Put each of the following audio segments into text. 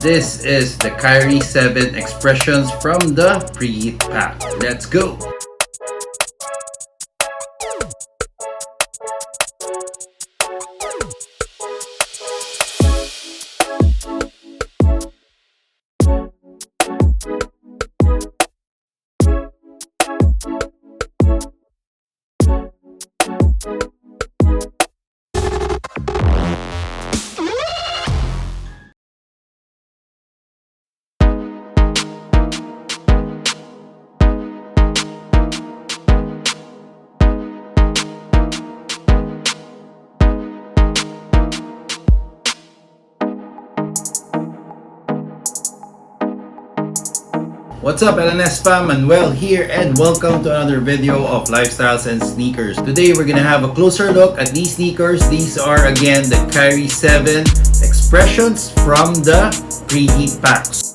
This is the Kyrie 7 expressions from the preheat pack. Let's go! What's up LNS fam, Manuel here and welcome to another video of Lifestyles and Sneakers. Today we're gonna have a closer look at these sneakers. These are again the Kyrie 7 expressions from the preheat packs.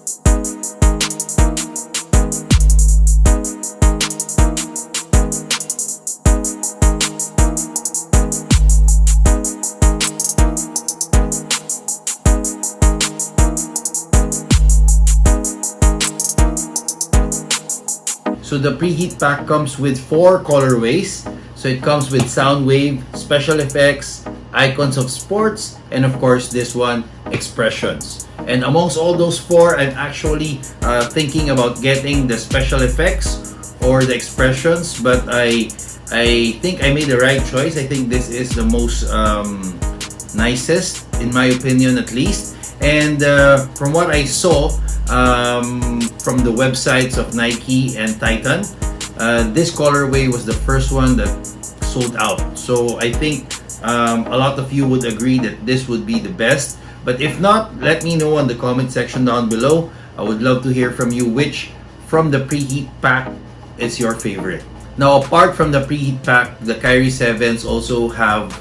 So the preheat pack comes with 4 colorways. So it comes with Soundwave, Special Effects, Icons of Sports, and of course this one, Expressions. And amongst all those 4, I'm actually thinking about getting the Special Effects or the Expressions, but I think I made the right choice. I think this is the most nicest, in my opinion at least. And from what I saw from the websites of Nike and Titan, this colorway was the first one that sold out. So I think a lot of you would agree that this would be the best. But if not, let me know in the comment section down below. I would love to hear from you which from the preheat pack is your favorite. Now, apart from the preheat pack, the Kyrie 7s also have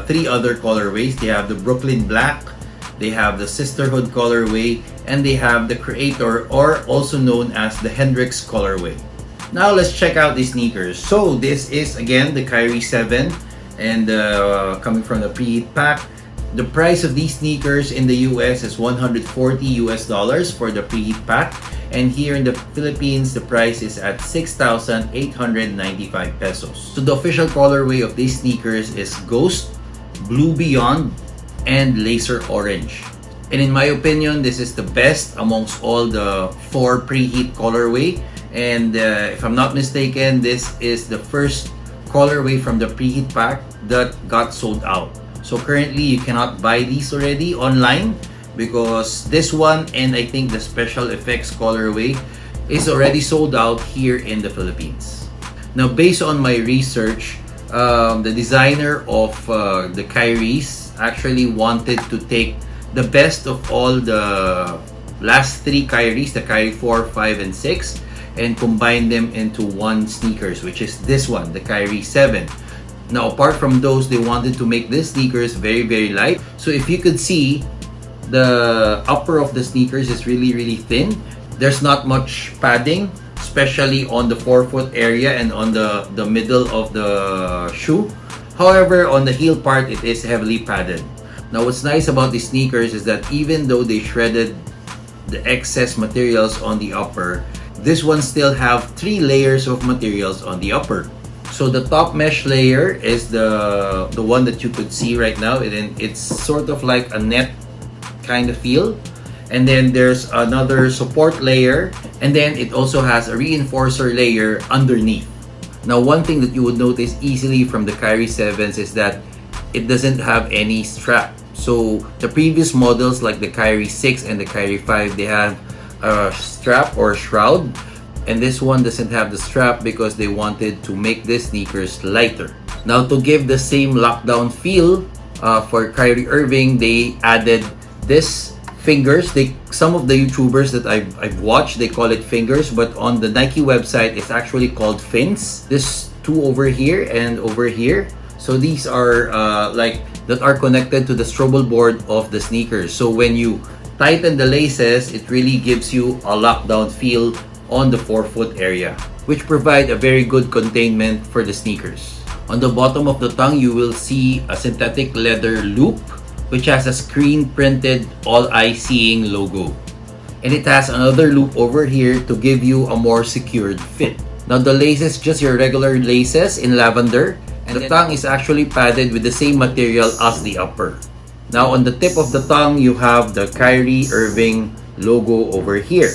3 other colorways. They have the Brooklyn Black, they have the Sisterhood colorway, and they have the Creator, or also known as the Hendrix colorway. Now let's check out these sneakers. So this is again the Kyrie 7 and coming from the preheat pack. The price of these sneakers in the US is $140 for the preheat pack, and here in the Philippines the price is at 6,895 pesos. So the official colorway of these sneakers is Ghost, Blue Beyond, and Laser Orange. And in my opinion, this is the best amongst all the 4 preheat colorway. And if I'm not mistaken, this is the first colorway from the preheat pack that got sold out. So currently you cannot buy these already online because this one and I think the Special Effects colorway is already sold out here in the Philippines. Now, based on my research, the designer of the Kyries actually wanted to take the best of all the last 3 Kyries, the Kyrie 4, 5, and 6, and combine them into one sneakers, which is this one, the Kyrie 7. Now, apart from those, they wanted to make this sneakers very, very light. So if you could see, the upper of the sneakers is really, really thin. There's not much padding, especially on the forefoot area and on the middle of the shoe. However, on the heel part, it is heavily padded. Now, what's nice about these sneakers is that even though they shredded the excess materials on the upper, this one still have 3 layers of materials on the upper. So the top mesh layer is the one that you could see right now, and it's sort of like a net kind of feel. And then there's another support layer, and then it also has a reinforcer layer underneath. Now, one thing that you would notice easily from the Kyrie 7s is that it doesn't have any strap. So the previous models like the Kyrie 6 and the Kyrie 5, they have a strap or a shroud, and this one doesn't have the strap because they wanted to make these sneakers lighter. Now, to give the same lockdown feel for Kyrie Irving, they added this fingers. Some of the YouTubers that I've watched, they call it fingers, but on the Nike website it's actually called fins. This 2 over here and over here. So these are that are connected to the strobel board of the sneakers. So when you tighten the laces, it really gives you a lockdown feel on the forefoot area, which provide a very good containment for the sneakers. On the bottom of the tongue, you will see a synthetic leather loop which has a screen printed all eye seeing logo. And it has another loop over here to give you a more secured fit. Now the laces, just your regular laces in lavender, and the tongue is actually padded with the same material as the upper. Now on the tip of the tongue, you have the Kyrie Irving logo over here.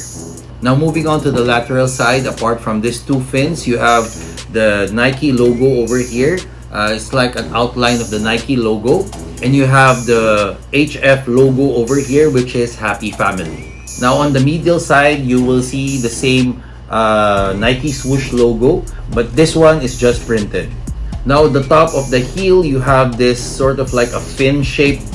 Now moving on to the lateral side, apart from these two fins, you have the Nike logo over here. It's like an outline of the Nike logo. And you have the HF logo over here, which is Happy Family. Now on the medial side, you will see the same Nike swoosh logo, but this one is just printed. Now the top of the heel, you have this sort of like a fin-shaped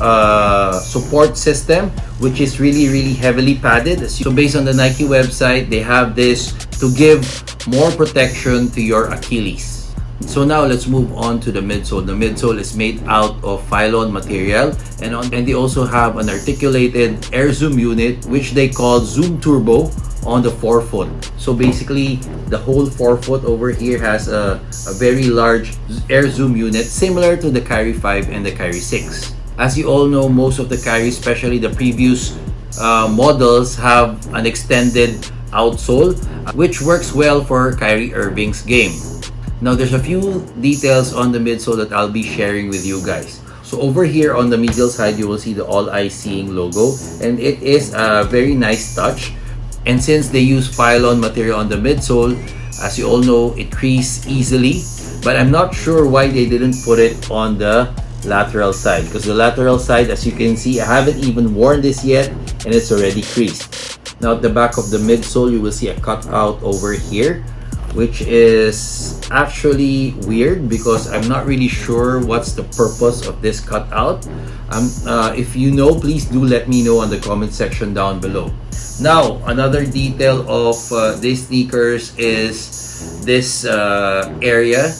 support system, which is really heavily padded. So based on the Nike website, they have this to give more protection to your Achilles. So now let's move on to the midsole. The midsole is made out of Phylon material, and they also have an articulated air zoom unit, which they call Zoom Turbo, on the forefoot. So basically, the whole forefoot over here has a very large air zoom unit, similar to the Kyrie 5 and the Kyrie 6. As you all know, most of the Kyrie, especially the previous models, have an extended outsole, which works well for Kyrie Irving's game. Now there's a few details on the midsole that I'll be sharing with you guys. So over here on the medial side, you will see the All Eye Seeing logo, and it is a very nice touch. And since they use Phylon material on the midsole, as you all know, it creases easily. But I'm not sure why they didn't put it on the lateral side, because the lateral side, as you can see, I haven't even worn this yet and it's already creased. Now at the back of the midsole, you will see a cutout over here, which is actually weird because I'm not really sure what's the purpose of this cutout. If you know, please do let me know on the comment section down below. Now another detail of these sneakers is this area.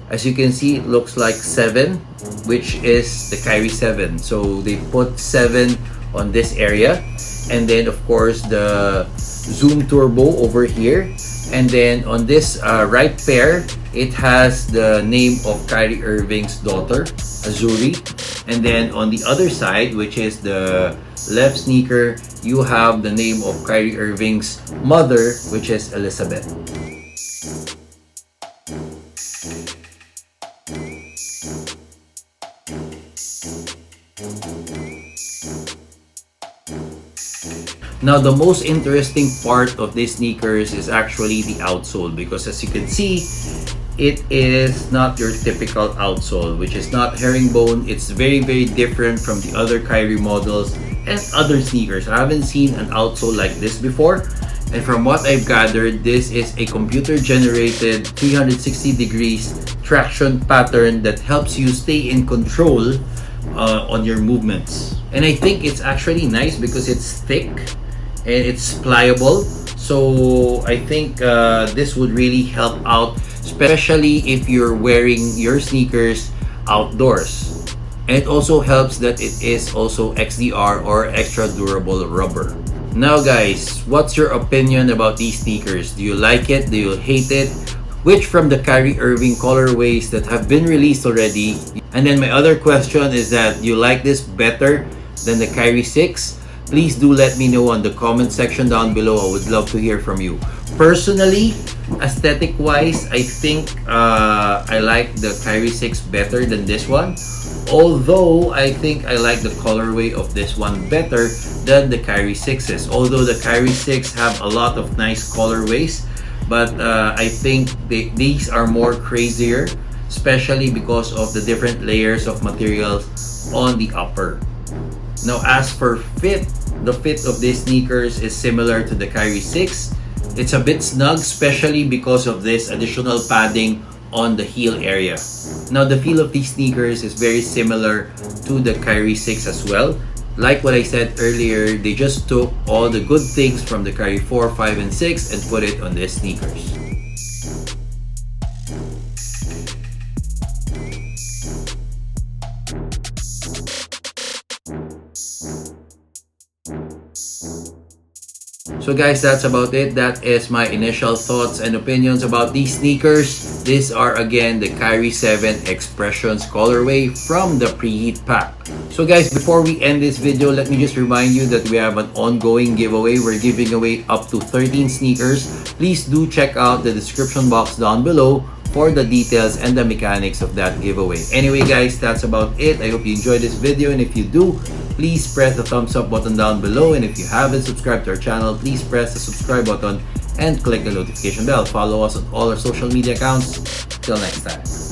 As you can see, it looks like 7, which is the Kyrie 7. So they put 7 on this area, and then of course the Zoom Turbo over here. And then on this right pair, it has the name of Kyrie Irving's daughter, Azuri. And then on the other side, which is the left sneaker, you have the name of Kyrie Irving's mother, which is Elizabeth. Now the most interesting part of these sneakers is actually the outsole, because as you can see, it is not your typical outsole, which is not herringbone. It's very different from the other Kyrie models and other sneakers. I haven't seen an outsole like this before, and from what I've gathered, this is a computer generated 360 degrees traction pattern that helps you stay in control on your movements. And I think it's actually nice because it's thick and it's pliable. So I think this would really help out, especially if you're wearing your sneakers outdoors. And it also helps that it is also XDR, or extra durable rubber. Now guys, what's your opinion about these sneakers? Do you like it? Do you hate it? Which from the Kyrie Irving colorways that have been released already? And then my other question is that, do you like this better than the Kyrie 6? Please do let me know on the comment section down below. I would love to hear from you. Personally, aesthetic wise, I think I like the Kyrie 6 better than this one. Although I think I like the colorway of this one better than the Kyrie 6s. Although the Kyrie 6 have a lot of nice colorways, but I think these are more crazier, especially because of the different layers of materials on the upper. Now as for fit, the fit of these sneakers is similar to the Kyrie 6. It's a bit snug, especially because of this additional padding on the heel area. Now the feel of these sneakers is very similar to the Kyrie 6 as well. Like what I said earlier, they just took all the good things from the Kyrie 4, 5, and 6 and put it on these sneakers. So guys, that's about it. That is my initial thoughts and opinions about these sneakers. These are again the Kyrie 7 Expressions colorway from the preheat pack. So guys, before we end this video, let me just remind you that we have an ongoing giveaway. We're giving away up to 13 sneakers. Please do check out the description box down below for the details and the mechanics of that giveaway. Anyway guys, that's about it. I hope you enjoyed this video, and if you do, please press the thumbs up button down below, and if you haven't subscribed to our channel, please press the subscribe button and click the notification bell. Follow us on all our social media accounts. Till next time.